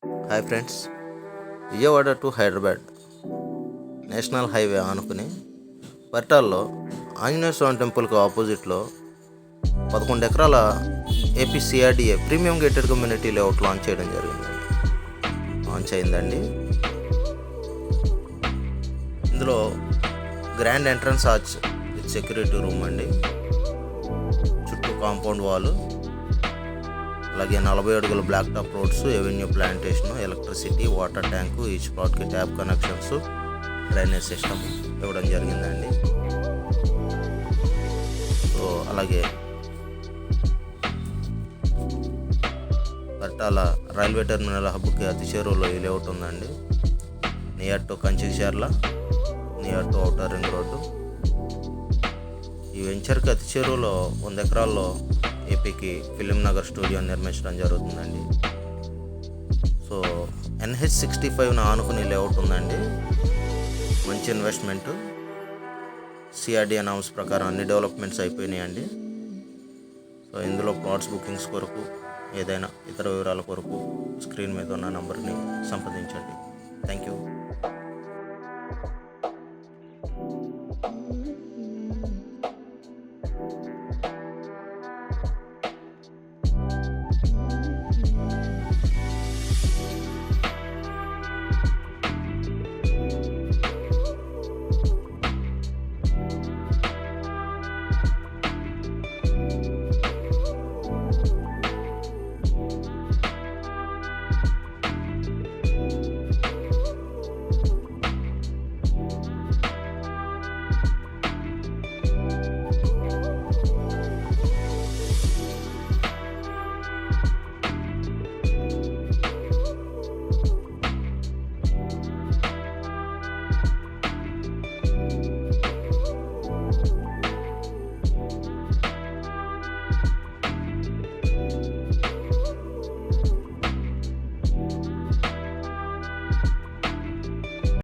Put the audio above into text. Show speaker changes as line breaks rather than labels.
Hi friends, Vijayawada to Hyderabad national highway ఆనుకుని పరిటాల్లో ఆంజనేయ స్వామి టెంపుల్కి ఆపోజిట్లో 11 ఎకరాల AP CRDA premium gated community layout launch అయిందండి. ఇందులో grand entrance arch with security room అండి, చుట్టూ కాంపౌండ్ వాల్, అలాగే 40 అడుగుల black top roads, avenue plantation, electricity, water tank, each ప్లాట్కి ట్యాప్ కనెక్షన్స్, డ్రైనేజ్ సిస్టమ్ ఇవ్వడం జరిగిందండి. సో అలాగే పట్టాల రైల్వే టెర్మినల్ హబ్కి అతి చేరువలో ఈ లేఅవుట్ ఉందండి. Near to Kanchicherla, near to outer ring road. ఈ వెంచర్కి అతి చేరువలో 100 ఎకరాల్లో ఏపీకి ఫిలిం నగర్ స్టూడియో నిర్మించడం జరుగుతుందండి. సో NH65 ఆనుకుని లేఅవుట్ ఉందండి. మంచి ఇన్వెస్ట్మెంటు. సిఆర్డిఏ నామ్స్ ప్రకారం అన్ని డెవలప్మెంట్స్ అయిపోయినాయండి. సో ఇందులో ప్లాట్స్ బుకింగ్స్ కొరకు, ఏదైనా ఇతర వివరాల కొరకు స్క్రీన్ మీద ఉన్న నంబర్ని సంప్రదించండి. Thank you.